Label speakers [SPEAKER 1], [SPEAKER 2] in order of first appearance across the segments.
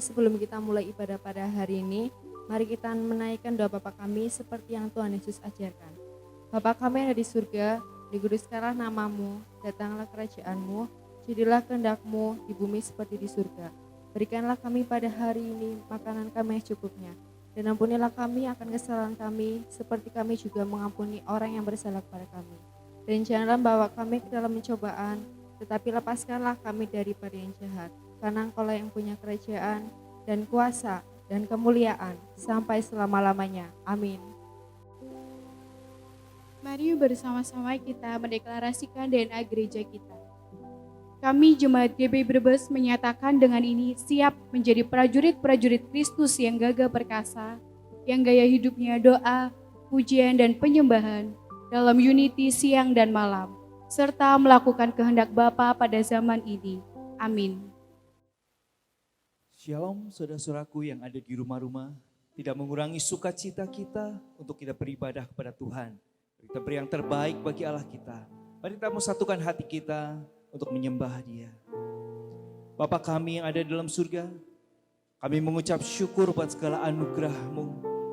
[SPEAKER 1] sebelum kita mulai ibadah pada hari ini, mari kita menaikkan doa Bapa kami seperti yang Tuhan Yesus ajarkan. Bapa kami yang ada di surga, dikuduskanlah namamu, datanglah kerajaanmu, jadilah kehendak-Mu di bumi seperti di surga. Berikanlah kami pada hari ini makanan kami yang cukupnya, dan ampunilah kami akan kesalahan kami, seperti kami juga mengampuni orang yang bersalah kepada kami. Dan janganlah bawa kami ke dalam pencobaan, tetapi lepaskanlah kami daripada yang jahat. Karena Engkau-lah yang punya kerajaan dan kuasa dan kemuliaan sampai selama-lamanya. Amin.
[SPEAKER 2] Mari bersama-sama kita mendeklarasikan DNA gereja kita. Kami Jemaat GB Brebes menyatakan dengan ini siap menjadi prajurit-prajurit Kristus yang gagah perkasa, yang gaya hidupnya doa, pujian dan penyembahan dalam unity siang dan malam, serta melakukan kehendak Bapa pada zaman ini. Amin.
[SPEAKER 3] Shalom saudara-saudaraku yang ada di rumah-rumah, tidak mengurangi sukacita kita untuk kita beribadah kepada Tuhan. Kita beri yang terbaik bagi Allah kita. Mari kita satukan hati kita untuk menyembah Dia. Bapa kami yang ada di dalam surga, kami mengucap syukur buat segala anugerah-Mu,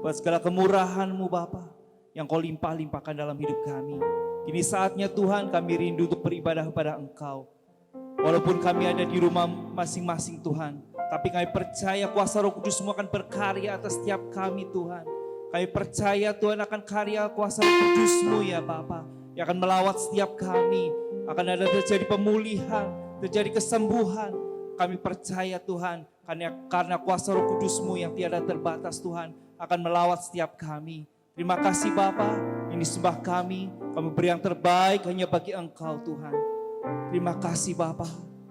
[SPEAKER 3] buat segala kemurahan-Mu Bapa, yang Kau limpah-limpahkan dalam hidup kami. Kini saatnya Tuhan kami rindu untuk beribadah kepada Engkau. Walaupun kami ada di rumah masing-masing Tuhan, tapi kami percaya kuasa Roh Kudus-Mu akan berkarya atas setiap kami Tuhan. Kami percaya Tuhan akan karya kuasa Roh Kudus-Mu ya Bapa, yang akan melawat setiap kami. Akan ada terjadi pemulihan, terjadi kesembuhan. Kami percaya Tuhan, karena kuasa Roh Kudus-Mu yang tiada terbatas Tuhan, akan melawat setiap kami. Terima kasih Bapa, ini sembah kami beri yang terbaik hanya bagi Engkau Tuhan. Terima kasih Bapa,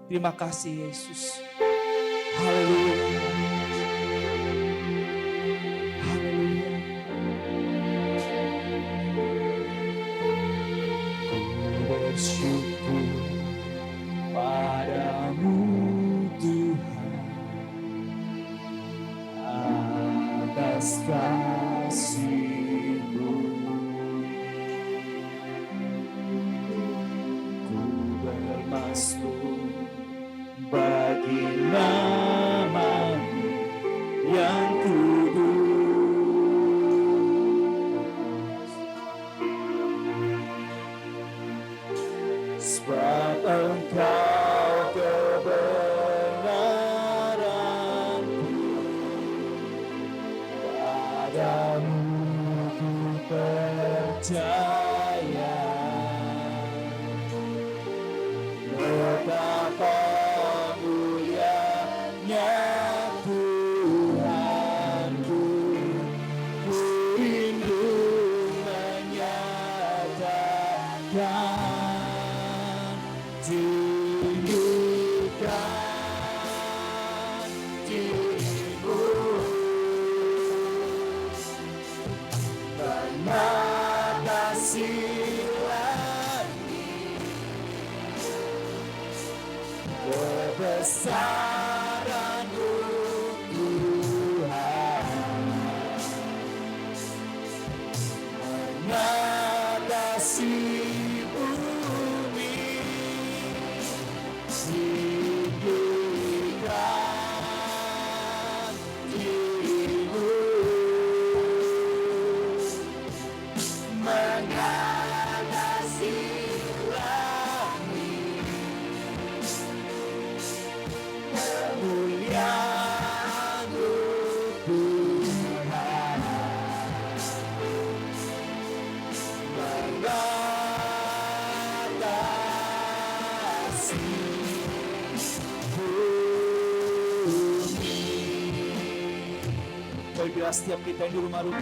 [SPEAKER 3] terima kasih Yesus. Haleluya. Haleluya. Ku bersyukur padamu Tuhan atas kasih-Mu. Ku bermasmur bagi nama-Mu yang kudus, sebab Engkau kebenaranku, padamu ku percaya. Betapa mulianya Tuhanku, ku rindu menyatakan, tunjukkan diri-Mu, mengatasi kebesaran-Mu Tuhan, mengatasi bumi, tinggikan diri-Mu, mengatasi kemuliaan-Mu Tuhan, mengatasi bumi. Mari bila setiap kita yang di rumah-rumah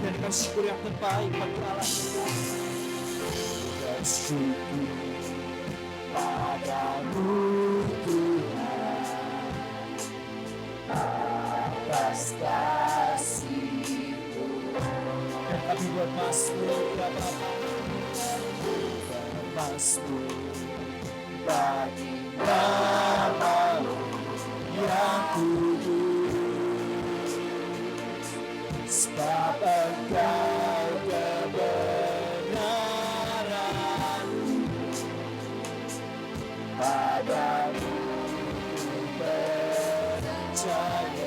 [SPEAKER 3] dan dengan syukur yang terbaik bagi Allah kita, dan syukur padamu Tuhan atas kasih-Mu. Dan kami bermasmur ya Bapa, bermasmur bagi nama-Mu yang kudus, sebab Engkau kebenaran, padamu percaya.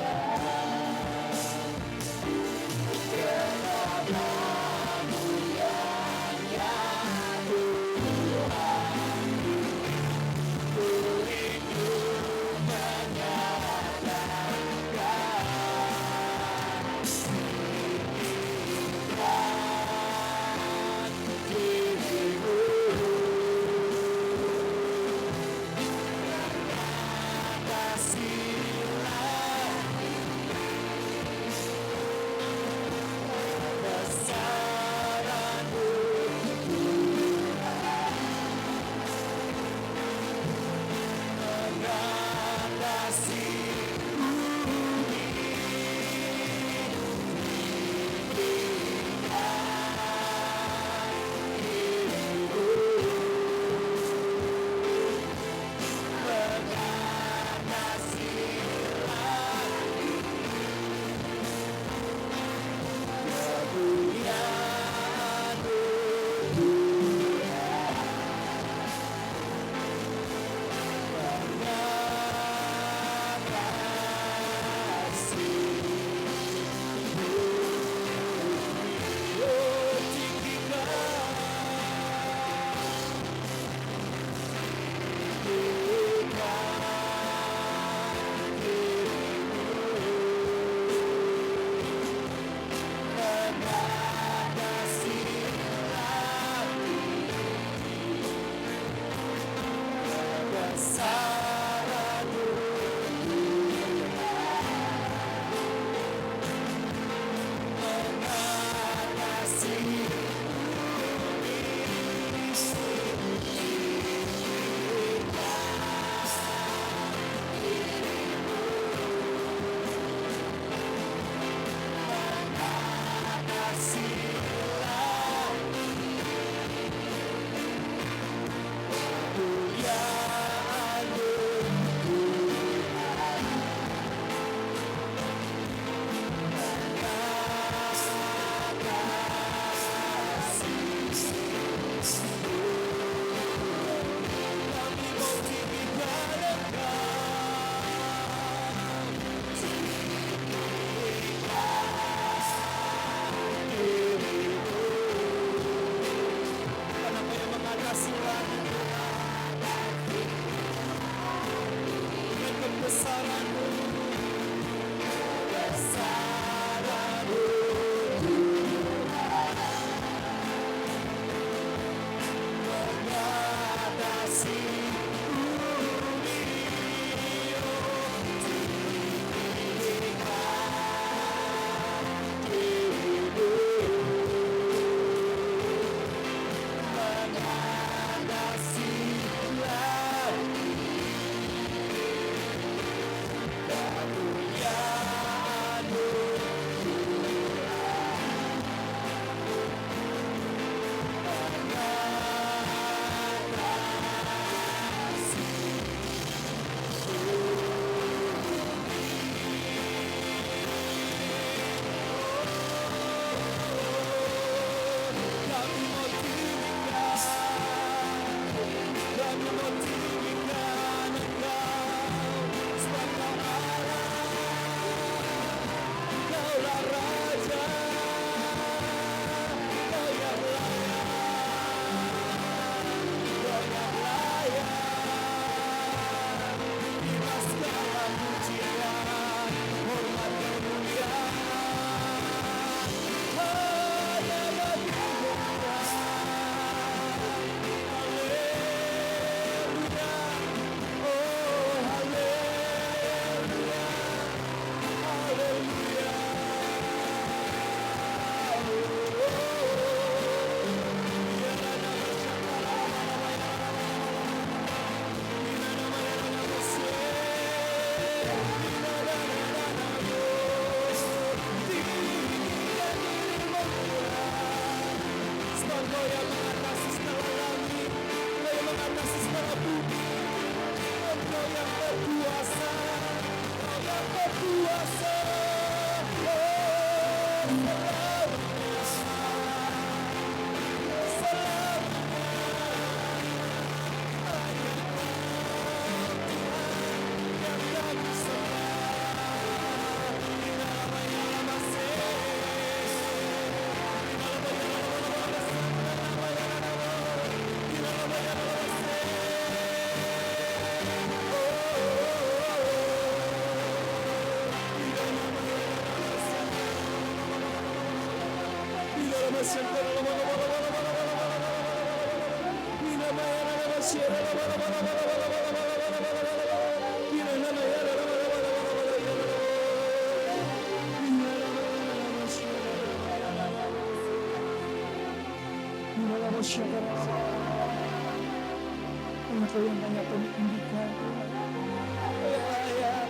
[SPEAKER 4] Engkau yang banyak kami tinggikan,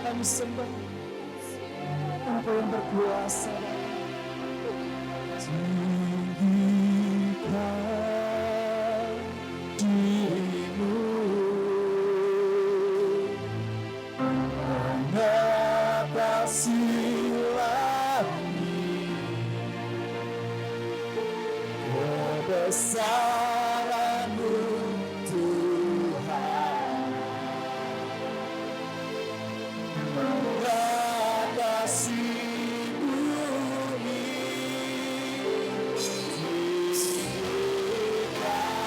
[SPEAKER 4] kami sembah. Engkau yang berkuasa. Tinggikan dirimu, mengatasi langit, kebesaran-Mu Tuhan, mengatasi bumi, tinggikan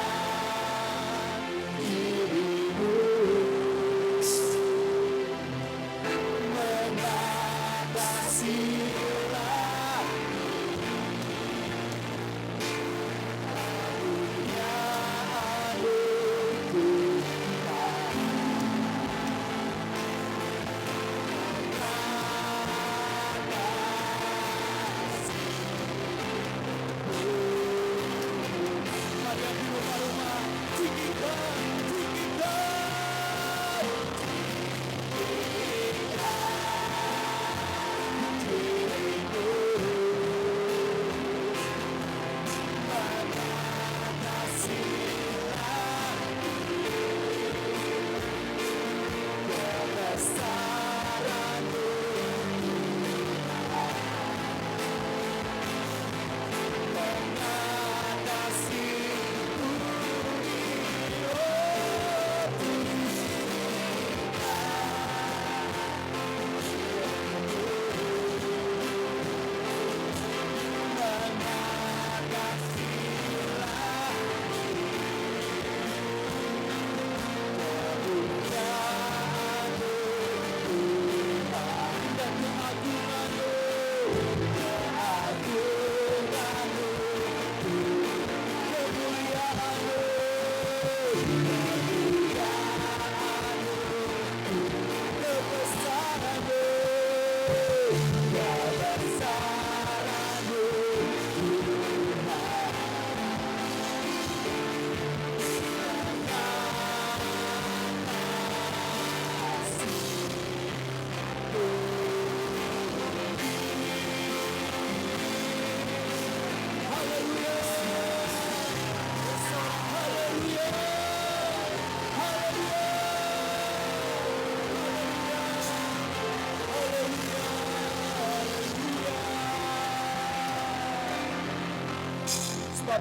[SPEAKER 4] dirimu, mengatasi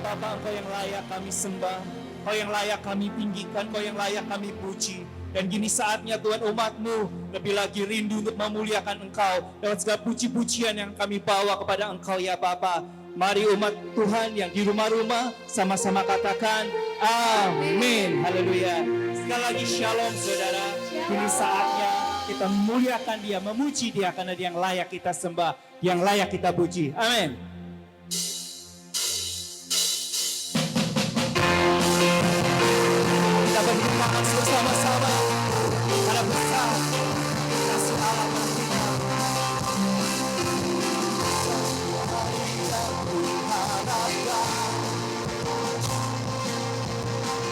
[SPEAKER 4] Bapa, Engkau yang layak kami sembah, Engkau yang layak kami tinggikan, Engkau yang layak kami puji. Dan gini saatnya Tuhan, umat-Mu lebih lagi rindu untuk memuliakan Engkau lewat segala puji-pujian yang kami bawa kepada Engkau ya Bapa. Mari umat Tuhan yang di rumah-rumah sama-sama katakan amin. Haleluya. Sekali lagi shalom saudara. Gini saatnya kita memuliakan Dia, memuji Dia karena Dia yang layak kita sembah, yang layak kita puji. Amin. Bersama-sama karena besar kasih Allah bagi kita.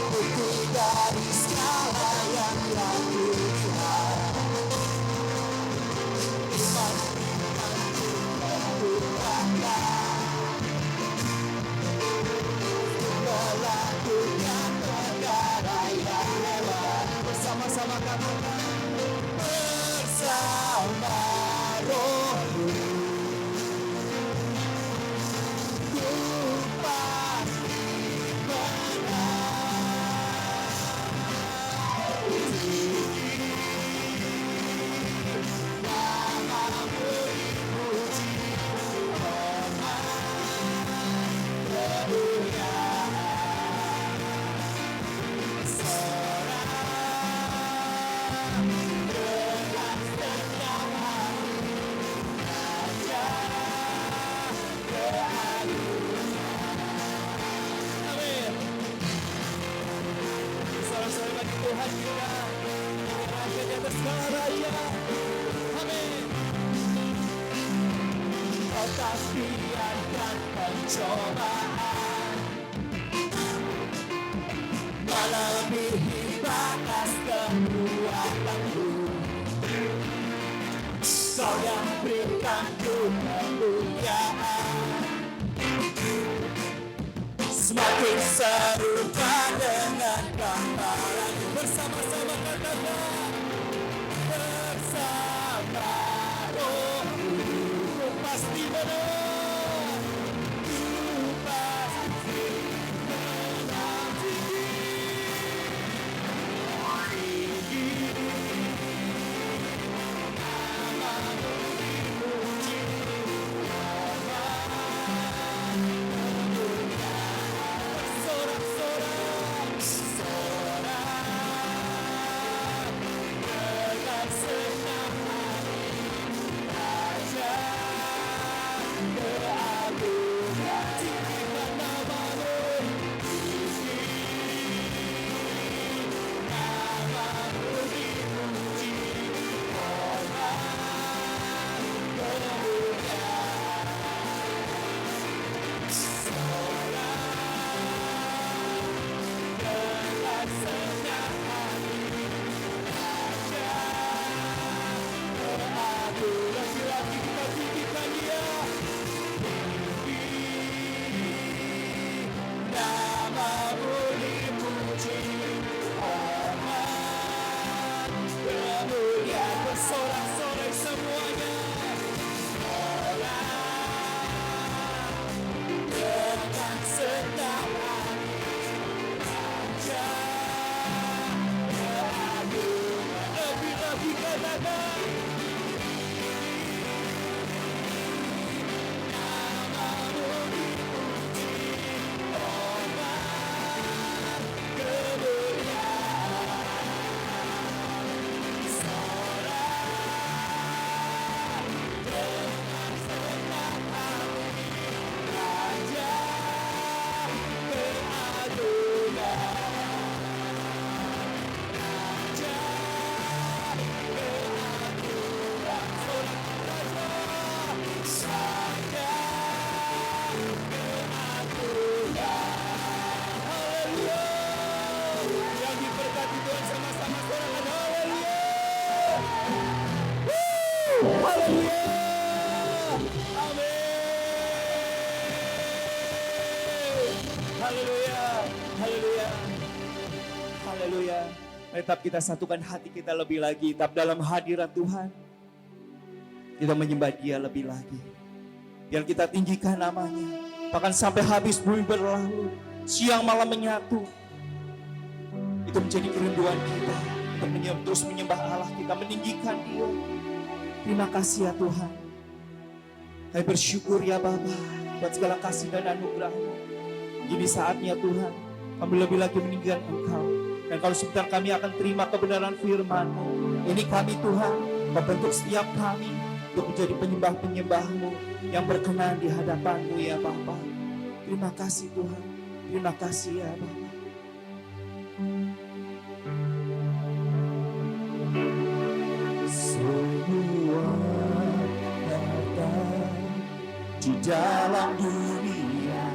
[SPEAKER 4] Betul dari segala yang aku lihat, iman-iman Tuhan kita, Raja di atas segala raja. Amin. Kau tak biarkan pencobaan melebihi batas kekuatanmu. Kau yang berikan ku kemuliaan, semakin serupa dengan gambaran. Bersama-sama katakan, bersama rohku ku pasti menang, ku pasti menang. Tinggi namamu dipuji, sorak-sorak, sorak dengan senang hati, Raja keagungan. Tinggikan namamu, tinggi namamu dipuji, hormat kemuliaan. Dengan senang hati, Raja keagungan. Lagi-lagi kita tinggikan Dia. Namamu dipuji, hormat kemuliaan. Bersorak-sorai semuanya. Dengan senang hati, Raja keagungan. Lebih-lebih katakan, namamu dipuji, hormat kemuliaan. Sorak dengan senang hati, Raja keagungan. Raja keagungan. Sorak Raja, Raja keagungan. Haleluya. Yang diberkati Tuhan sama-sama sorakan haleluya. Haleluya. Amin. Haleluya. Haleluya. Haleluya. Tetap kita satukan hati kita lebih lagi. Tetap dalam hadirat Tuhan. Kita menyembah Dia lebih lagi. Biar kita tinggikan namanya. Bahkan sampai habis bumi berlalu, siang malam menyatu. Itu menjadi kerinduan kita. Untuk terus menyembah Allah kita, meninggikan Dia. Terima kasih ya Tuhan. Kami bersyukur ya Bapa buat segala kasih dan anugerah-Mu. Ini saatnya Tuhan, kami lebih lagi meninggikan Engkau. Dan kalau sebentar kami akan terima kebenaran firman-Mu. Ini kami Tuhan, Kau bentuk setiap kami untuk menjadi penyembah-penyembah-Mu yang berkenan di hadapan-Mu ya Bapa. Terima kasih Tuhan, terima kasih ya Bapa. Semua harta di dalam dunia,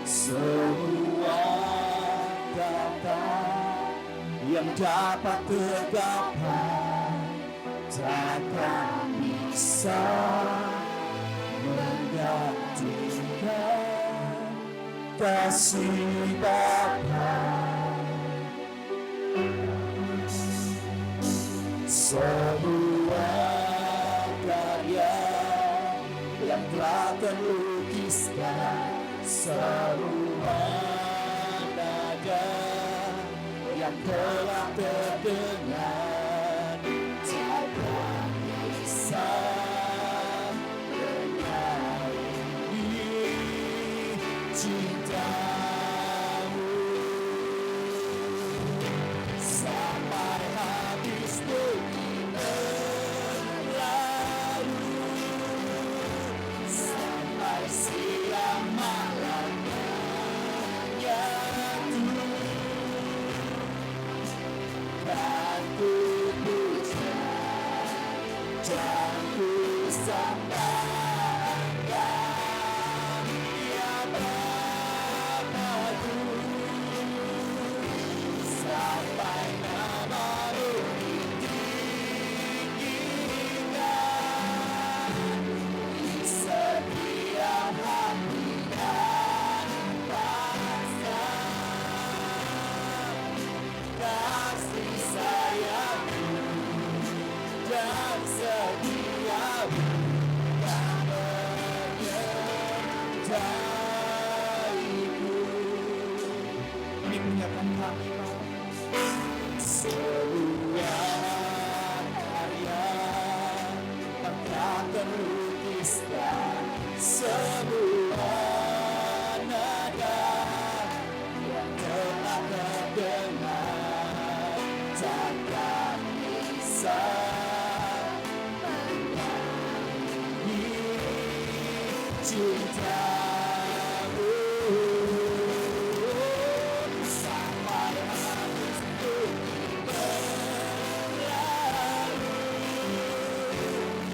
[SPEAKER 4] semua kata yang dapat tergapai takkan bisa menggantikan kasih Bapa. Semua karya yang telah terlukiskan, semua nada yang telah terdengar, takkan bisa menyaingi cintamu. Sampai habis bumi berlalu, sampai siang malam menyatu, cintamu sampai habis berlalu,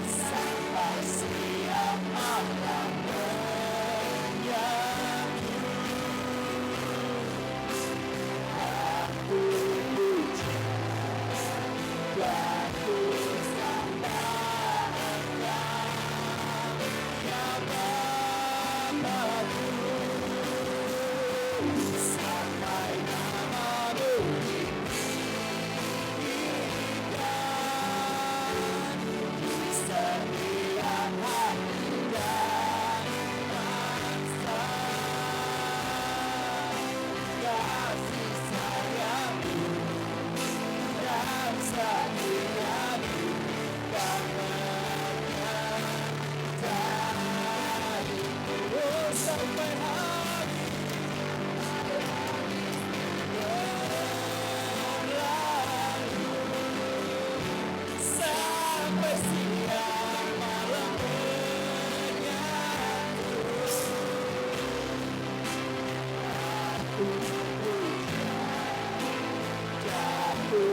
[SPEAKER 4] sampai siang malam menyanyi. Aku puji dan ku sembahkan ya Bapa-Ku, sampai namamu ditinggikan di setiap hati dan bangsa. Kasih sayangmu dan setiamu tak menyertai. Oh, sampai hari berlalu, sampai siang malam menyatu. Aku puja dan ku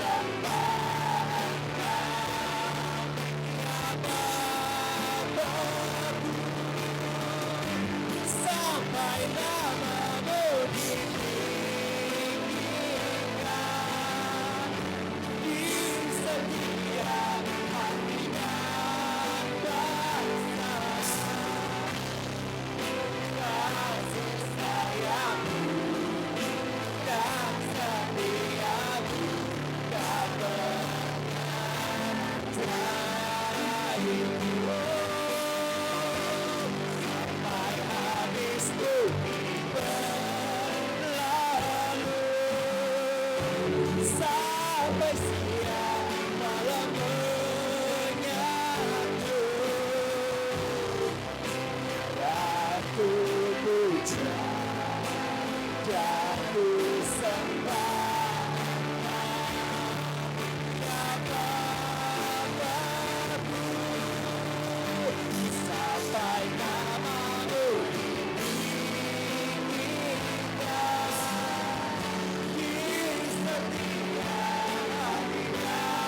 [SPEAKER 4] sembahkan ya Bapa-Ku, sampai namamu ditinggikan di setiap hati dan bangsa. Kasih sayangmu dan setiamu tak menyertai. Sampai habis bumi berlalu, sampai siang malam menyatu. Aku puja dan ku sembahkan ya Bapa-Ku, sampai namamu ditinggikan di setiap hati dan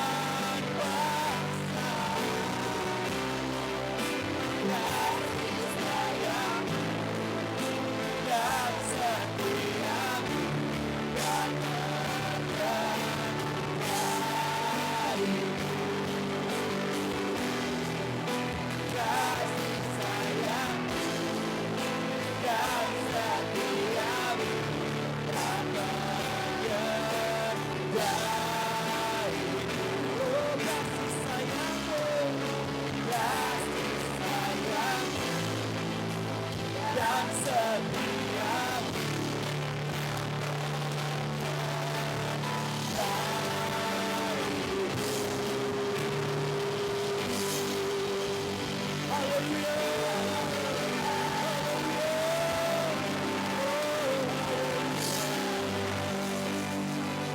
[SPEAKER 4] bangsa. Kasih sayangmu dan setiamu tak menyertai. Kasih sayangmu dan setiamu tak menyertai. Oh, kasih sayangmu, kasih sayangmu dan setiamu.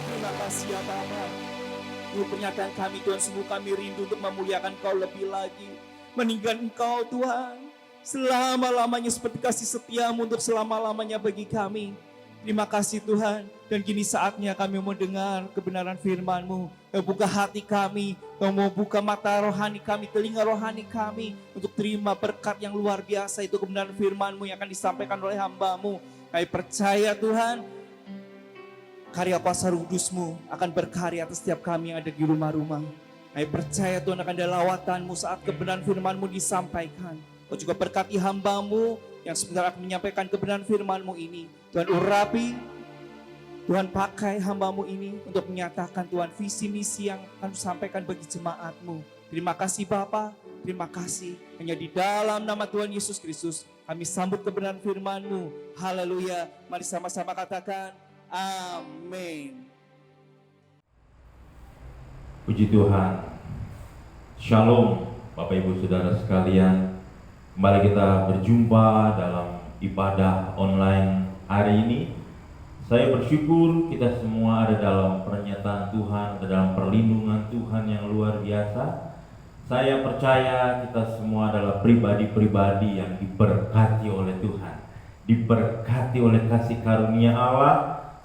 [SPEAKER 4] Terima kasih ya Bapa. Untuk pernyataan kami Tuhan, sungguh kami rindu untuk memuliakan Engkau lebih lagi. Meninggalkan Engkau Tuhan, selama-lamanya seperti kasih setiamu untuk selama-lamanya bagi kami. Terima kasih Tuhan, dan kini saatnya kami mendengar kebenaran firman-Mu. Kau buka hati kami, Kau mau buka mata rohani kami, telinga rohani kami, untuk terima berkat yang luar biasa itu kebenaran firman-Mu yang akan disampaikan oleh hamba-Mu. Kami percaya Tuhan, karya kuasa Roh Kudus-Mu akan berkarya atas setiap kami yang ada di rumah-rumah. Kami percaya Tuhan akan ada lawatan-Mu saat kebenaran firman-Mu disampaikan. Kau juga berkati hamba-Mu yang sebentar akan menyampaikan kebenaran firman-Mu ini. Tuhan urapi, Tuhan pakai hamba-Mu ini untuk menyatakan Tuhan visi misi yang akan disampaikan bagi jemaat-Mu. Terima kasih Bapa, terima kasih. Hanya di dalam nama Tuhan Yesus Kristus kami sambut kebenaran firman-Mu. Haleluya. Mari sama-sama katakan amin.
[SPEAKER 5] Puji Tuhan. Shalom Bapak Ibu Saudara sekalian. Kembali kita berjumpa dalam ibadah online hari ini. Saya bersyukur kita semua ada dalam pernyataan Tuhan, ada dalam perlindungan Tuhan yang luar biasa. Saya percaya kita semua adalah pribadi-pribadi yang diberkati oleh Tuhan, diberkati oleh kasih karunia Allah,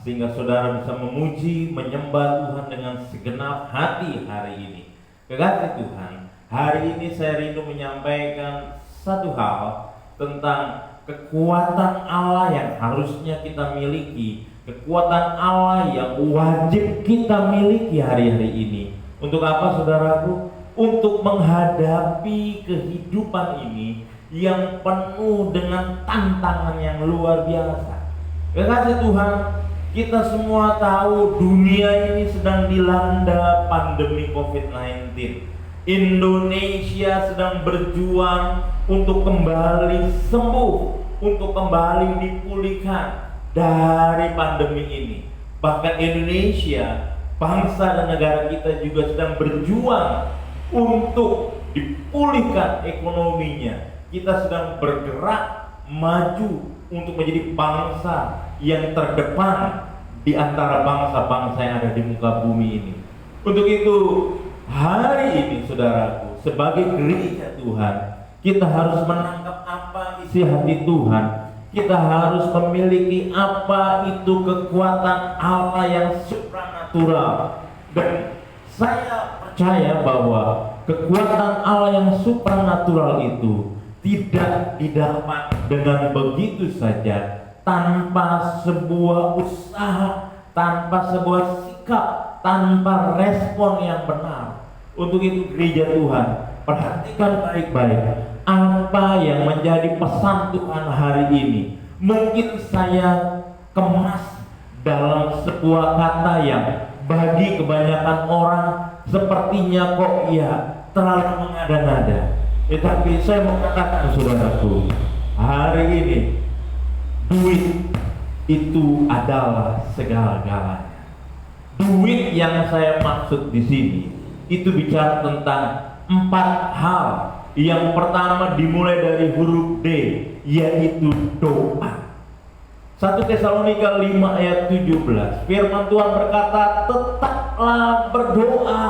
[SPEAKER 5] sehingga saudara bisa memuji, menyembah Tuhan dengan segenap hati hari ini. Kekasih Tuhan, hari ini saya rindu menyampaikan satu hal tentang kekuatan Allah yang harusnya kita miliki, kekuatan Allah yang wajib kita miliki hari-hari ini. Untuk apa, saudaraku? Untuk menghadapi kehidupan ini yang penuh dengan tantangan yang luar biasa. Kekasih Tuhan, kita semua tahu dunia ini sedang dilanda pandemi COVID-19. Indonesia sedang berjuang untuk kembali sembuh, untuk kembali dipulihkan dari pandemi ini. Bahkan Indonesia, bangsa dan negara kita juga sedang berjuang untuk dipulihkan ekonominya. Kita sedang bergerak maju untuk menjadi bangsa yang terdepan di antara bangsa-bangsa yang ada di muka bumi ini. Untuk itu, hari ini saudaraku, sebagai gereja Tuhan, kita harus menangkap apa isi hati Tuhan. Kita harus memiliki apa itu kekuatan Allah yang supranatural. Dan saya percaya bahwa kekuatan Allah yang supranatural itu tidak didapat dengan begitu saja, tanpa sebuah usaha, tanpa sebuah sikap, tanpa respon yang benar. Untuk itu gereja Tuhan, perhatikan baik-baik apa yang menjadi pesan Tuhan hari ini. Mungkin saya kemas dalam sebuah kata yang bagi kebanyakan orang sepertinya kok ya terlalu mengada-ngada. Tetapi saya mau katakan saudaraku, hari ini duit itu adalah segala-galanya. Duit yang saya maksud di sini itu bicara tentang 4 hal. Yang pertama dimulai dari huruf D, yaitu doa. 1 Tesalonika 5 ayat 17, firman Tuhan berkata, tetaplah berdoa.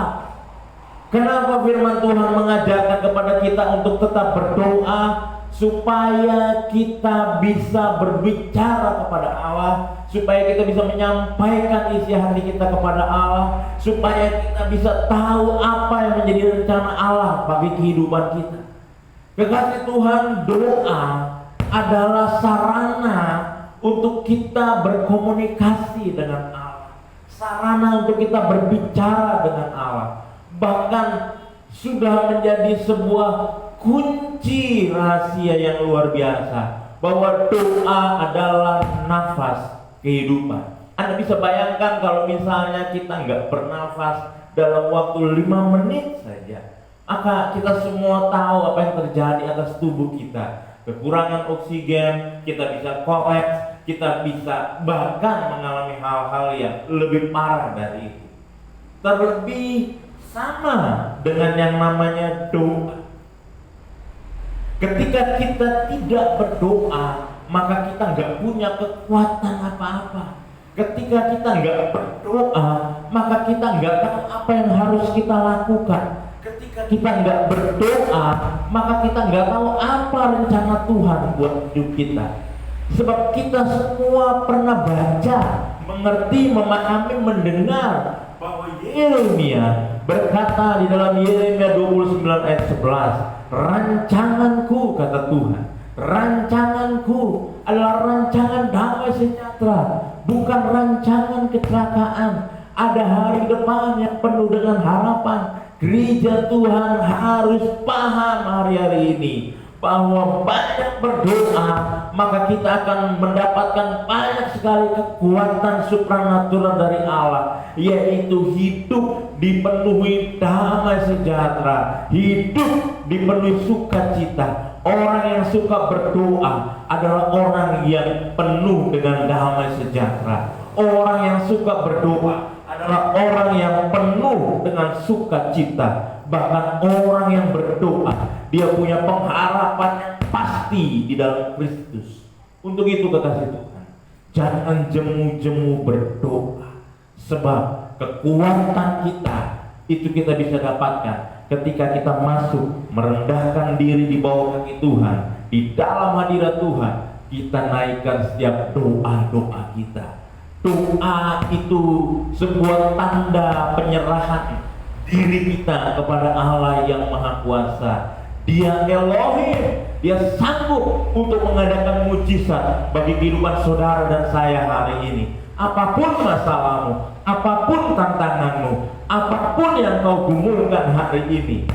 [SPEAKER 5] Kenapa firman Tuhan mengajarkan kepada kita untuk tetap berdoa? Supaya kita bisa berbicara kepada Allah, supaya kita bisa menyampaikan isi hati kita kepada Allah, supaya kita bisa tahu apa yang menjadi rencana Allah bagi kehidupan kita. Kekasih Tuhan, doa adalah sarana untuk kita berkomunikasi dengan Allah, sarana untuk kita berbicara dengan Allah. Bahkan sudah menjadi sebuah kunci rahasia yang luar biasa, bahwa doa adalah nafas kehidupan. Anda bisa bayangkan kalau misalnya kita nggak bernafas dalam waktu 5 menit saja, maka kita semua tahu apa yang terjadi atas tubuh kita. Kekurangan oksigen, kita bisa kolaps, kita bisa bahkan mengalami hal-hal yang lebih parah dari itu. Terlebih sama dengan yang namanya doa. Ketika kita tidak berdoa, maka kita nggak punya kekuatan apa-apa. Ketika kita nggak berdoa, maka kita nggak tahu apa yang harus kita lakukan. Ketika kita nggak berdoa, maka kita nggak tahu apa rencana Tuhan buat hidup kita. Sebab kita semua pernah baca, mengerti, memahami, mendengar bahwa Yeremia berkata di dalam Yeremia 29 ayat 11, rancanganku, kata Tuhan, rancanganku adalah rancangan damai sejahtera, bukan rancangan kecelakaan. Ada hari depan yang penuh dengan harapan. Gereja Tuhan harus paham hari-hari ini bahwa banyak berdoa, maka kita akan mendapatkan banyak sekali kekuatan supranatural dari Allah, yaitu hidup dipenuhi damai sejahtera, hidup dipenuhi sukacita. Orang yang suka berdoa adalah orang yang penuh dengan damai sejahtera. Orang yang suka berdoa adalah orang yang penuh dengan sukacita. Bahkan orang yang berdoa, dia punya pengharapan yang pasti di dalam Kristus. Untuk itu kekasih Tuhan, jangan jemu-jemu berdoa. Sebab kekuatan kita itu kita bisa dapatkan ketika kita masuk merendahkan diri di bawah kaki Tuhan, di dalam hadirat Tuhan, kita naikkan setiap doa-doa kita. Doa itu sebuah tanda penyerahan diri kita kepada Allah yang Maha Kuasa. Dia Elohim, Dia sanggup untuk mengadakan mujizat bagi kehidupan saudara dan saya hari ini. Apapun masalahmu, apapun tantanganmu, apapun yang kau gumulkan hari ini,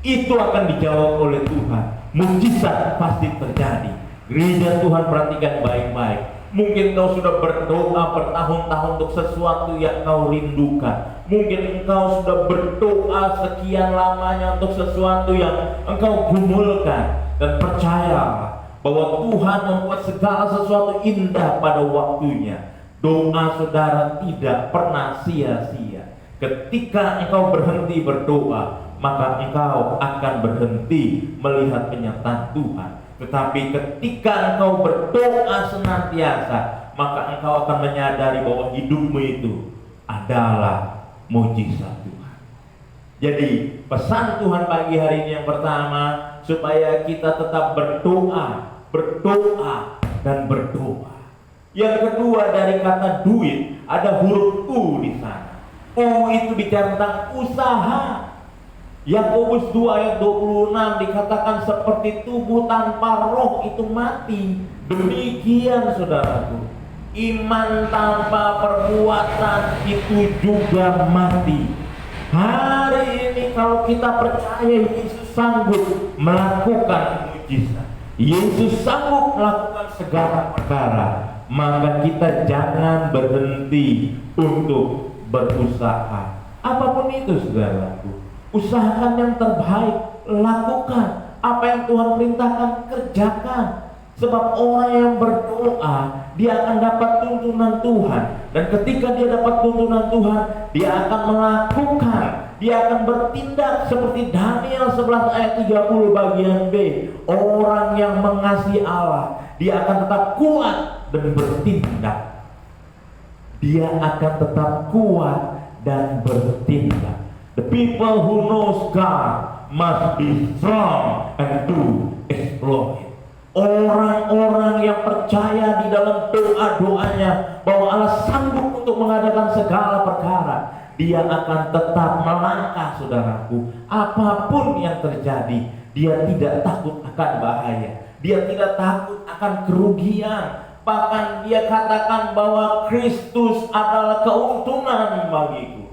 [SPEAKER 5] itu akan dijawab oleh Tuhan. Mujizat pasti terjadi. Gereja Tuhan, perhatikan baik-baik. Mungkin kau sudah berdoa bertahun-tahun untuk sesuatu yang kau rindukan. Mungkin engkau sudah berdoa sekian lamanya untuk sesuatu yang engkau gumulkan. Dan percayalah bahwa Tuhan membuat segala sesuatu indah pada waktunya. Doa saudara tidak pernah sia-sia. Ketika engkau berhenti berdoa, maka engkau akan berhenti melihat penyertaan Tuhan. Tetapi ketika engkau berdoa senantiasa, maka engkau akan menyadari bahwa hidupmu itu adalah mujizat Tuhan. Jadi pesan Tuhan pagi hari ini yang pertama, supaya kita tetap berdoa, berdoa, dan berdoa. Yang kedua, dari kata duit, ada huruf U di sana. U itu bicara tentang usaha. Yakobus 2 ayat 26 dikatakan seperti tubuh tanpa roh itu mati. Demikian saudaraku, iman tanpa perbuatan itu juga mati. Hari ini kalau kita percaya Yesus sanggup melakukan mujizat, Yesus sanggup melakukan segala perkara, maka kita jangan berhenti untuk berusaha. Apapun itu saudaraku, usahakan yang terbaik, lakukan apa yang Tuhan perintahkan, kerjakan. Sebab orang yang berdoa, dia akan dapat tuntunan Tuhan. Dan ketika dia dapat tuntunan Tuhan, dia akan melakukan, dia akan bertindak seperti Daniel 11 ayat 30 bagian B. Orang yang mengasihi Allah, dia akan tetap kuat dan bertindak. Dia akan tetap kuat dan bertindak. The people who knows God must be strong and do exploit. Orang-orang yang percaya di dalam doa-doanya bahwa Allah sanggup untuk mengadakan segala perkara, dia akan tetap melangkah saudaraku. Apapun yang terjadi, dia tidak takut akan bahaya, dia tidak takut akan kerugian. Bahkan dia katakan bahwa Kristus adalah keuntungan bagiku.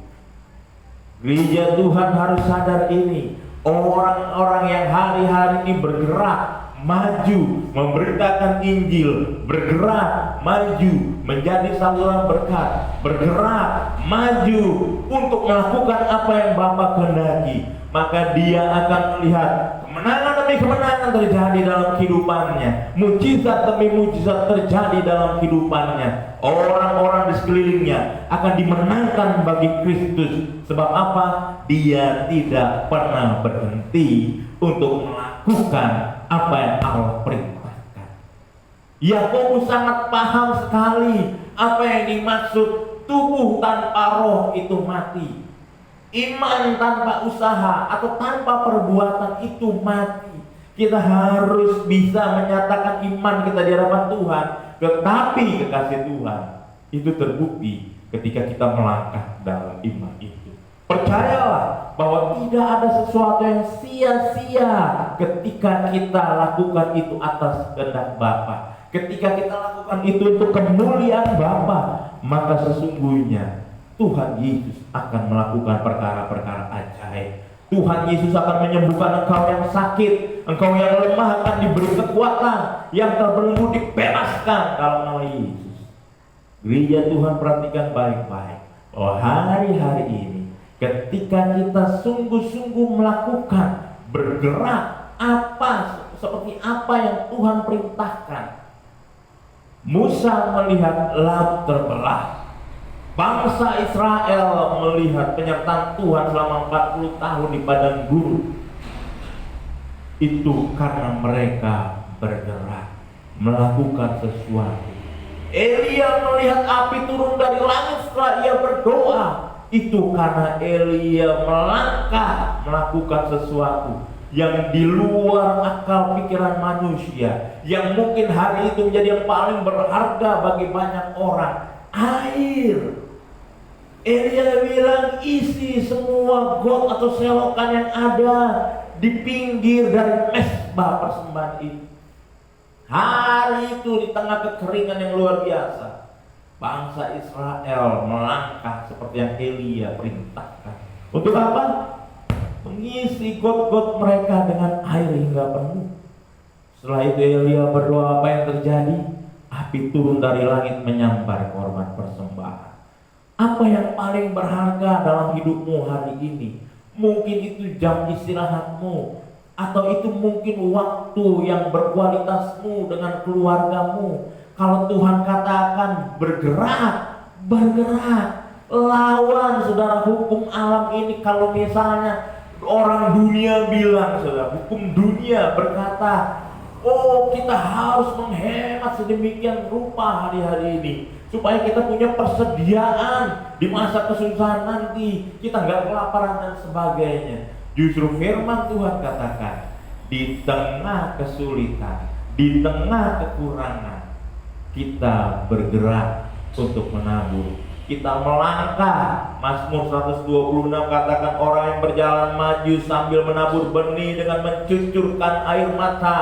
[SPEAKER 5] Gereja Tuhan harus sadar ini. Orang-orang yang hari-hari ini bergerak maju memberitakan Injil, bergerak maju menjadi saluran berkat, bergerak maju untuk melakukan apa yang Bapa kehendaki, maka dia akan melihat kemenangan demi kemenangan terjadi dalam kehidupannya, mujizat demi mujizat terjadi dalam kehidupannya. Orang-orang di sekelilingnya akan dimenangkan bagi Kristus. Sebab apa? Dia tidak pernah berhenti untuk melakukan apa yang Allah perintahkan. Yakobus sangat paham sekali apa yang dimaksud tubuh tanpa roh itu mati. Iman tanpa usaha atau tanpa perbuatan itu mati. Kita harus bisa menyatakan iman kita di hadapan Tuhan, tetapi kekasih Tuhan itu terbukti ketika kita melangkah dalam iman itu. Percayalah bahwa tidak ada sesuatu yang sia-sia ketika kita lakukan itu atas kehendak Bapa. Ketika kita lakukan itu untuk kemuliaan Bapa, maka sesungguhnya Tuhan Yesus akan melakukan perkara-perkara ajaib. Tuhan Yesus akan menyembuhkan engkau yang sakit, engkau yang lemah akan diberi kekuatan, yang terbelenggu dibebaskan dalam nama Yesus. Gereja Tuhan, perhatikan baik-baik bahwa hari-hari ini ketika kita sungguh-sungguh melakukan, bergerak seperti apa yang Tuhan perintahkan. Musa melihat laut terbelah. Bangsa Israel melihat penyertaan Tuhan selama 40 tahun di padang gurun. Itu karena mereka bergerak, melakukan sesuatu. Elia melihat api turun dari langit setelah ia berdoa. Itu karena Elia melangkah melakukan sesuatu yang di luar akal pikiran manusia, yang mungkin hari itu menjadi yang paling berharga bagi banyak orang. Air. Elia bilang, isi semua got atau selokan yang ada di pinggir dari mezbah persembahan itu. Hari itu di tengah kekeringan yang luar biasa, bangsa Israel melangkah seperti yang Elia perintahkan. Untuk apa? Mengisi got-got mereka dengan air hingga penuh. Setelah itu Elia berdoa, apa yang terjadi? Api turun dari langit menyambar korban persembahan. Apa yang paling berharga dalam hidupmu hari ini? Mungkin itu jam istirahatmu, atau itu mungkin waktu yang berkualitasmu dengan keluargamu. Kalau Tuhan katakan bergerak, lawan saudara hukum alam ini. Kalau misalnya orang dunia bilang, saudara, hukum dunia berkata, oh kita harus menghemat sedemikian rupa hari-hari ini supaya kita punya persediaan di masa kesusahan nanti, kita nggak kelaparan dan sebagainya. Justru firman Tuhan katakan, di tengah kesulitan, di tengah kekurangan, kita bergerak untuk menabur. Kita melangkah. Mazmur 126 katakan, orang yang berjalan maju sambil menabur benih dengan mencucurkan air mata,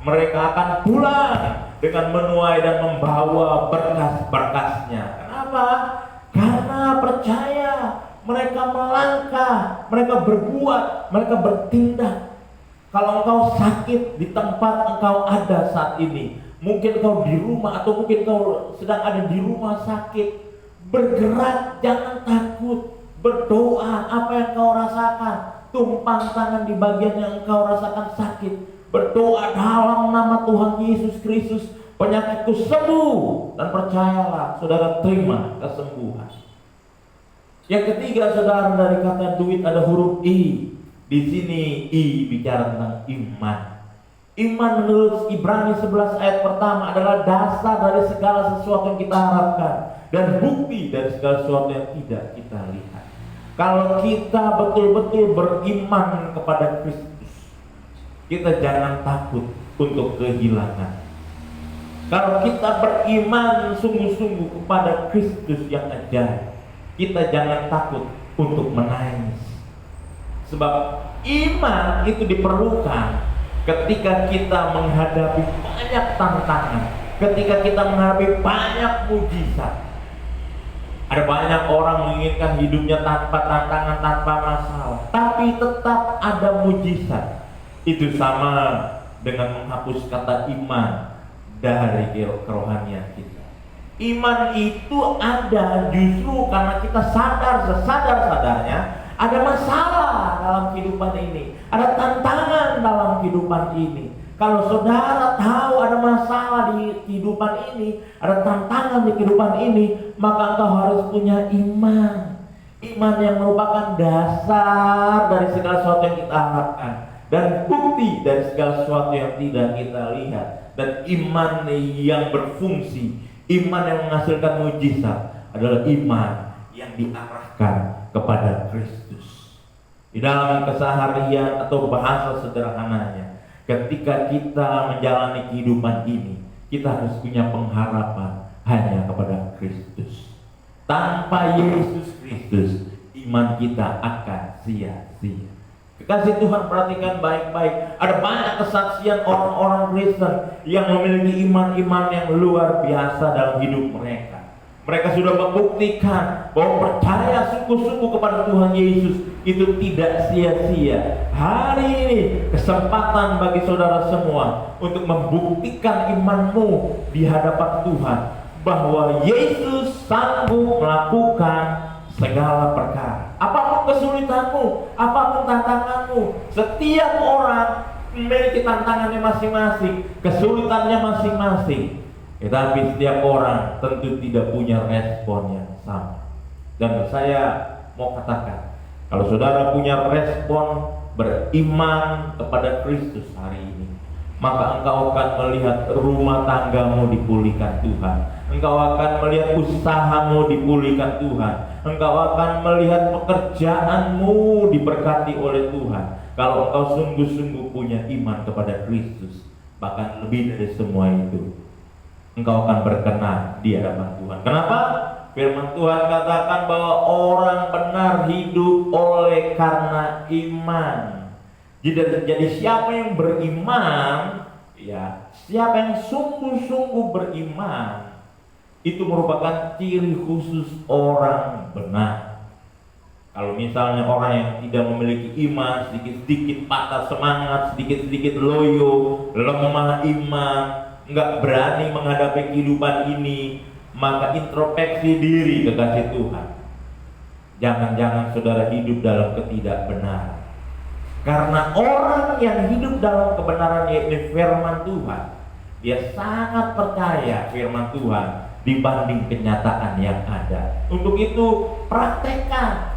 [SPEAKER 5] mereka akan pulang dengan menuai dan membawa berkas-berkasnya. Kenapa? Karena percaya. Mereka melangkah, mereka berbuat, mereka bertindak. Kalau engkau sakit di tempat engkau ada saat ini, mungkin engkau di rumah atau mungkin engkau sedang ada di rumah sakit, bergerak, jangan takut, berdoa. Apa yang engkau rasakan, tumpang tangan di bagian yang engkau rasakan sakit, berdoa dalam nama Tuhan Yesus Kristus, penyakitku sembuh, dan percayalah saudara terima kesembuhan. Yang ketiga, saudara, dari kata duit ada huruf I. Di sini I bicara tentang iman. Iman menurut Ibrani 11 ayat pertama adalah dasar dari segala sesuatu yang kita harapkan dan bukti dari segala sesuatu yang tidak kita lihat. Kalau kita betul-betul beriman kepada Kristus, kita jangan takut untuk kehilangan. Kalau kita beriman sungguh-sungguh kepada Kristus yang ajaib, kita jangan takut untuk menangis. Sebab iman itu diperlukan ketika kita menghadapi banyak tantangan, ketika kita menghadapi banyak mujizat. Ada banyak orang menginginkan hidupnya tanpa tantangan, tanpa masalah, tapi tetap ada mujizat. Itu sama dengan menghapus kata iman dari kerohanian kita. Iman itu ada justru karena kita sadar sesadar-sadarnya ada masalah dalam kehidupan ini, ada tantangan dalam kehidupan ini. Kalau saudara tahu ada masalah di kehidupan ini, ada tantangan di kehidupan ini, maka engkau harus punya iman. Iman yang merupakan dasar dari segala sesuatu yang kita harapkan dan bukti dari segala sesuatu yang tidak kita lihat. Dan iman yang berfungsi, iman yang menghasilkan mujizat adalah iman yang diarahkan kepada Kristus. Di dalam keseharian atau bahasa sederhananya, ketika kita menjalani kehidupan ini, kita harus punya pengharapan hanya kepada Kristus. Tanpa Yesus Kristus, iman kita akan sia-sia. Kekasih Tuhan, perhatikan baik-baik. Ada banyak kesaksian orang-orang Kristen yang memiliki iman-iman yang luar biasa dalam hidup mereka. Mereka sudah membuktikan bahwa percaya sungguh-sungguh kepada Tuhan Yesus itu tidak sia-sia. Hari ini kesempatan bagi saudara semua untuk membuktikan imanmu di hadapan Tuhan, bahwa Yesus sanggup melakukan segala perkara. Apapun kesulitanmu, apapun tantanganmu, setiap orang memiliki tantangannya masing-masing, kesulitannya masing-masing. Tetapi setiap orang tentu tidak punya respon yang sama. Dan saya mau katakan, kalau saudara punya respon beriman kepada Kristus hari ini, maka engkau akan melihat rumah tanggamu dipulihkan Tuhan. Engkau akan melihat usahamu dipulihkan Tuhan. Engkau akan melihat pekerjaanmu diberkati oleh Tuhan. Kalau engkau sungguh-sungguh punya iman kepada Kristus, bahkan lebih dari semua itu, engkau akan berkenan di hadapan Tuhan. Kenapa? Firman Tuhan katakan bahwa orang benar hidup oleh karena iman. Jadi siapa yang beriman, ya, siapa yang sungguh-sungguh beriman, itu merupakan ciri khusus orang benar. Kalau misalnya orang yang tidak memiliki iman, sedikit-sedikit patah semangat, sedikit-sedikit loyo, lemah iman, nggak berani menghadapi kehidupan ini, maka introspeksi diri kekasih Tuhan. Jangan-jangan saudara hidup dalam ketidakbenaran. Karena orang yang hidup dalam kebenaran, yaitu firman Tuhan, dia sangat percaya firman Tuhan dibanding kenyataan yang ada. Untuk itu praktekkan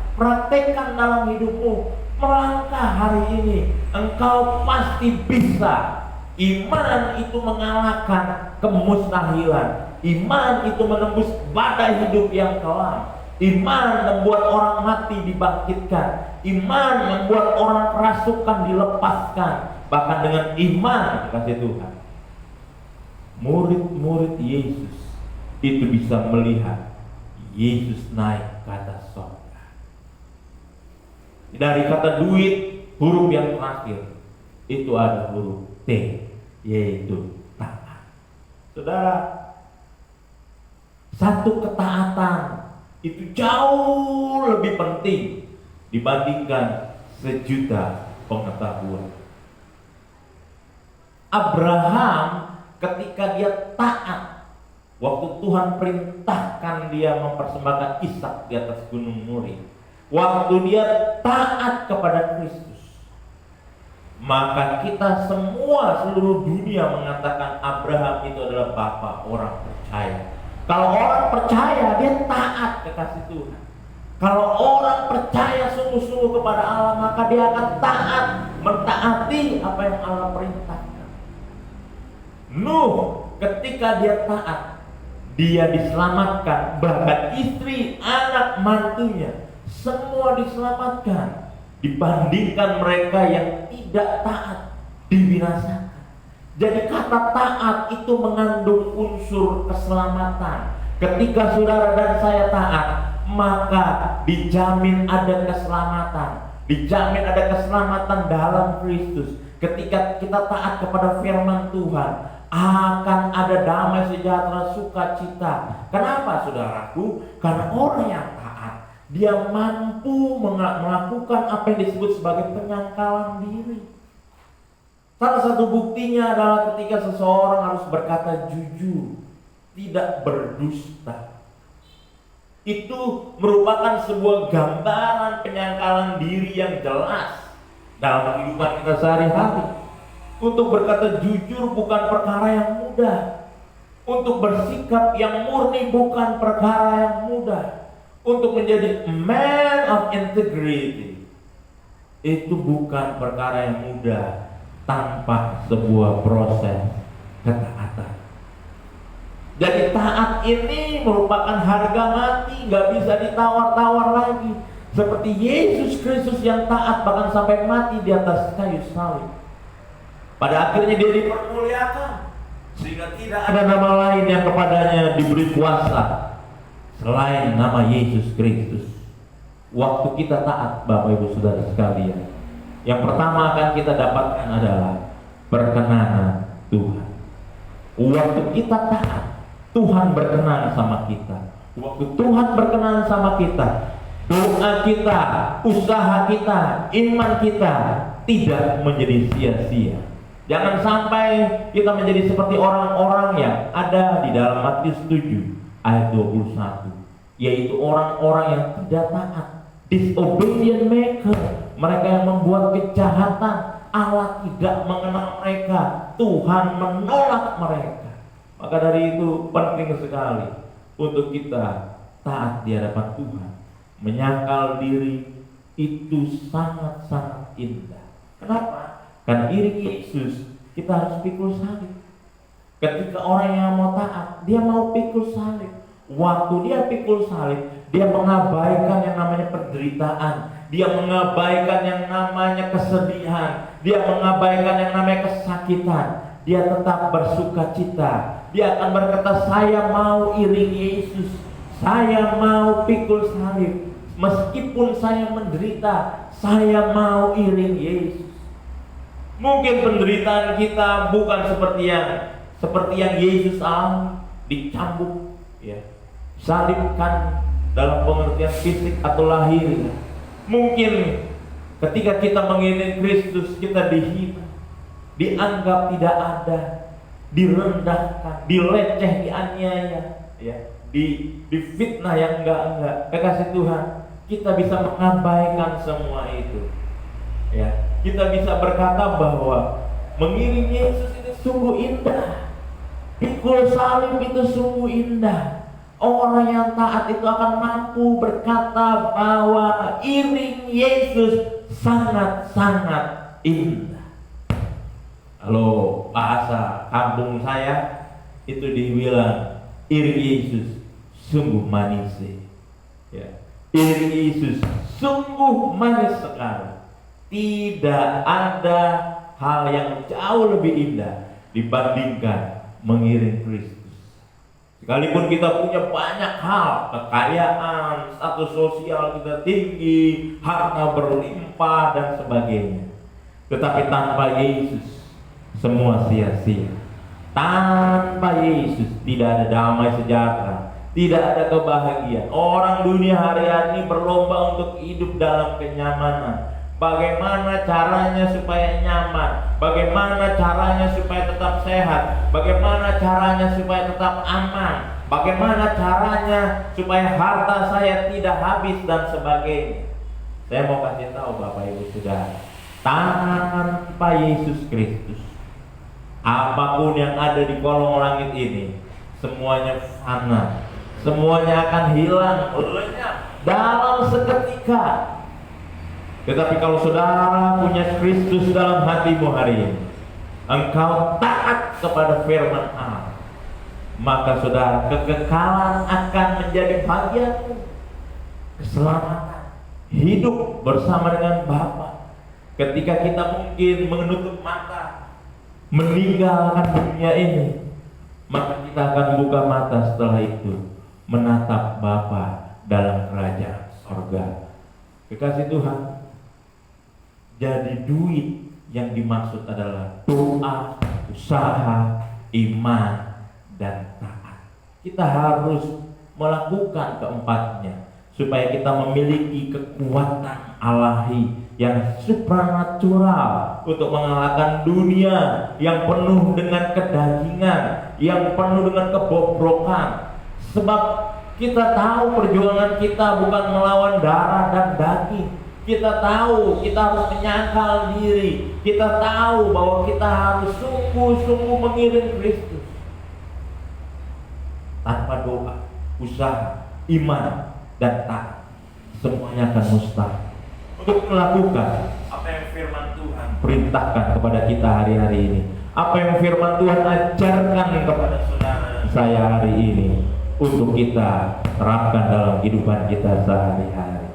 [SPEAKER 5] dalam hidupmu. Melangkah hari ini, engkau pasti bisa. Iman itu mengalahkan kemustahilan. Iman itu menembus badai hidup yang kelam. Iman membuat orang mati dibangkitkan. Iman membuat orang kerasukan dilepaskan. Bahkan dengan iman, kasih Tuhan, murid-murid Yesus itu bisa melihat Yesus naik ke atas surga. Dari kata duit, huruf yang terakhir itu ada huruf T, yaitu taat. Saudara, satu ketaatan itu jauh lebih penting dibandingkan sejuta pengetahuan. Abraham ketika dia taat, waktu Tuhan perintahkan dia mempersembahkan Ishak di atas gunung Moria, waktu dia taat kepada Kristus, maka kita semua seluruh dunia mengatakan Abraham itu adalah bapa orang percaya. Kalau orang percaya, dia taat kekasih Tuhan. Kalau orang percaya sungguh-sungguh kepada Allah, maka dia akan taat, mentaati apa yang Allah perintahkan. Nuh ketika dia taat, dia diselamatkan, bahkan istri, anak, mantunya semua diselamatkan, dibandingkan mereka yang tidak taat, dibinasakan. Jadi kata taat itu mengandung unsur keselamatan. Ketika saudara dan saya taat, maka dijamin ada keselamatan, dijamin ada keselamatan dalam Kristus. Ketika kita taat kepada firman Tuhan, akan ada damai sejahtera, sukacita. Kenapa saudaraku? Karena orang yang taat, dia mampu melakukan apa yang disebut sebagai penyangkalan diri. Salah satu buktinya adalah ketika seseorang harus berkata jujur, tidak berdusta. Itu merupakan sebuah gambaran penyangkalan diri yang jelas dalam kehidupan kita sehari-hari. Untuk berkata jujur bukan perkara yang mudah. Untuk bersikap yang murni bukan perkara yang mudah. Untuk menjadi man of integrity itu bukan perkara yang mudah tanpa sebuah proses ketaatan. Jadi taat ini merupakan harga mati, gak bisa ditawar-tawar lagi. Seperti Yesus Kristus yang taat bahkan sampai mati di atas kayu salib. Pada akhirnya dia dipermuliakan, sehingga tidak ada nama lain yang kepadanya diberi kuasa selain nama Yesus Kristus. Waktu kita taat, Bapak Ibu Saudara sekalian, yang pertama akan kita dapatkan adalah perkenanan Tuhan. Waktu kita taat, Tuhan berkenan sama kita. Waktu Tuhan berkenan sama kita, doa kita, usaha kita, iman kita tidak menjadi sia-sia. Jangan sampai kita menjadi seperti orang-orang yang ada di dalam Matius 7 ayat 21, yaitu orang-orang yang tidak taat, disobedient maker, mereka yang membuat kejahatan. Allah tidak mengenal mereka, Tuhan menolak mereka. Maka dari itu penting sekali untuk kita taat di hadapan Tuhan. Menyangkal diri itu sangat-sangat indah. Kenapa? Karena iring Yesus kita harus pikul salib. Ketika orang yang mau taat, dia mau pikul salib. Waktu dia pikul salib, dia mengabaikan yang namanya penderitaan, dia mengabaikan yang namanya kesedihan, dia mengabaikan yang namanya kesakitan. Dia tetap bersuka cita. Dia akan berkata, saya mau iring Yesus, saya mau pikul salib. Meskipun saya menderita, saya mau iring Yesus. Mungkin penderitaan kita bukan seperti yang Yesus alami, dicambuk, ya, salibkan dalam pengertian fisik atau lahir. Mungkin ketika kita mengiring Kristus, kita dihina, dianggap tidak ada, direndahkan, dileceh, dianiaya, ya, difitnah yang enggak. Kekasih Tuhan, kita bisa mengabaikan semua itu, ya. Kita bisa berkata bahwa mengiring Yesus itu sungguh indah, pikul salib itu sungguh indah. Orang yang taat itu akan mampu berkata bahwa iring Yesus sangat-sangat indah. Kalau bahasa kampung saya itu dibilang iring Yesus sungguh manis, ya. Iring Yesus sungguh manis sekali. Tidak ada hal yang jauh lebih indah dibandingkan mengiring Kristus. Sekalipun kita punya banyak hal, kekayaan, status sosial kita tinggi, harta berlimpah dan sebagainya, tetapi tanpa Yesus semua sia-sia. Tanpa Yesus tidak ada damai sejahtera, tidak ada kebahagiaan. Orang dunia hari-hari ini berlomba untuk hidup dalam kenyamanan. Bagaimana caranya supaya nyaman, bagaimana caranya supaya tetap sehat, bagaimana caranya supaya tetap aman, bagaimana caranya supaya harta saya tidak habis dan sebagainya. Saya mau kasih tahu Bapak Ibu Saudara, tanpa Yesus Kristus, apapun yang ada di kolong langit ini semuanya fana, semuanya akan hilang, lenyap dalam seketika. Tetapi kalau saudara punya Kristus dalam hatimu hari ini, engkau taat kepada firman Allah, maka saudara, kekekalan akan menjadi bagianmu, keselamatan, hidup bersama dengan Bapa. Ketika kita mungkin menutup mata, meninggalkan dunia ini, maka kita akan buka mata setelah itu, menatap Bapa dalam kerajaan sorga. Kekasih Tuhan, jadi duit yang dimaksud adalah doa, usaha, iman, dan taat. Kita harus melakukan keempatnya supaya kita memiliki kekuatan Ilahi yang supranatural untuk mengalahkan dunia yang penuh dengan kedagingan, yang penuh dengan kebobrokan. Sebab kita tahu perjuangan kita bukan melawan darah dan daging. Kita tahu kita harus menyangkal diri. Kita tahu bahwa kita harus sungguh-sungguh mengiring Kristus. Tanpa doa, usaha, iman, dan taat, semuanya akan mustahil. Untuk melakukan apa yang firman Tuhan perintahkan kepada kita hari-hari ini, apa yang firman Tuhan ajarkan kepada saudara saya hari ini, untuk kita terapkan dalam kehidupan kita sehari-hari.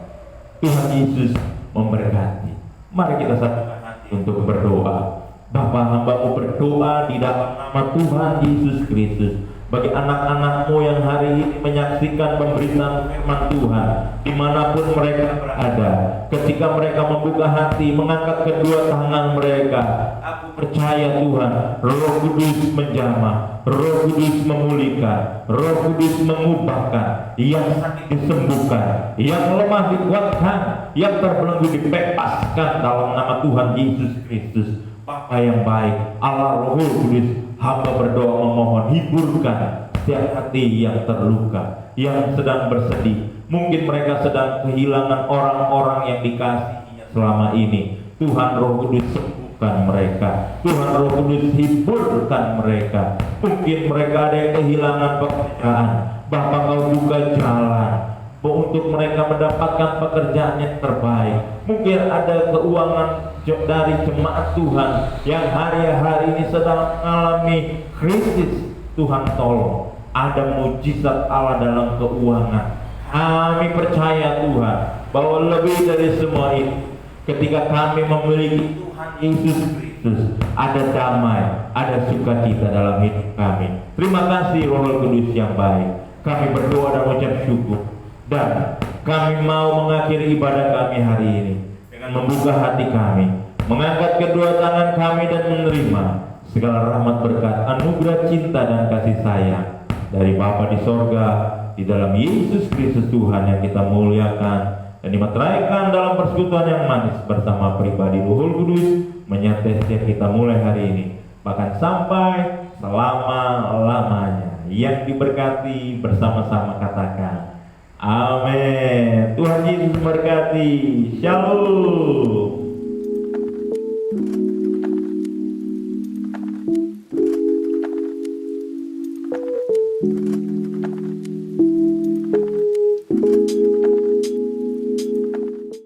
[SPEAKER 5] Tuhan Yesus memberkati. Mari kita satukan hati untuk berdoa. Bapa, hamba-Mu berdoa di dalam nama Tuhan Yesus Kristus bagi anak-anak-Mu yang hari ini menyaksikan pemberitaan firman Tuhan dimanapun mereka berada. Ketika mereka membuka hati, mengangkat kedua tangan mereka, aku percaya Tuhan, Roh Kudus menjamah, Roh Kudus memulihkan, Roh Kudus mengubahkan, yang sakit disembuhkan, yang lemah dikuatkan, yang terbelenggu dibebaskan dalam nama Tuhan Yesus Kristus. Bapa yang baik, Allah Roh Kudus, hamba berdoa memohon, hiburkan setiap hati yang terluka, yang sedang bersedih. Mungkin mereka sedang kehilangan orang-orang yang dikasihinya selama ini. Tuhan Roh Kudus sembuhkan mereka, Tuhan Roh Kudus hiburkan mereka. Mungkin mereka ada yang kehilangan pekerjaan, Bapa Kau buka jalan untuk mereka mendapatkan pekerjaan yang terbaik. Mungkin ada keuangan dari jemaat Tuhan yang hari-hari ini sedang mengalami krisis. Tuhan tolong, ada mujizat Allah dalam keuangan. Kami percaya Tuhan bahwa lebih dari semua itu, ketika kami memiliki Tuhan Yesus Kristus, ada damai, ada sukacita dalam hidup kami. Terima kasih Roh Kudus yang baik. Kami berdoa dan mengucap syukur, dan kami mau mengakhiri ibadah kami hari ini dengan membuka hati kami, mengangkat kedua tangan kami dan menerima segala rahmat berkat, anugerah cinta dan kasih sayang dari Bapa di sorga, di dalam Yesus Kristus Tuhan yang kita muliakan dan dimeteraikan dalam persekutuan yang manis bersama pribadi Roh Kudus, menyertai setiap kita mulai hari ini bahkan sampai selama-lamanya. Yang diberkati bersama-sama katakan amin. Tuhan Yesus berkati. Shalom.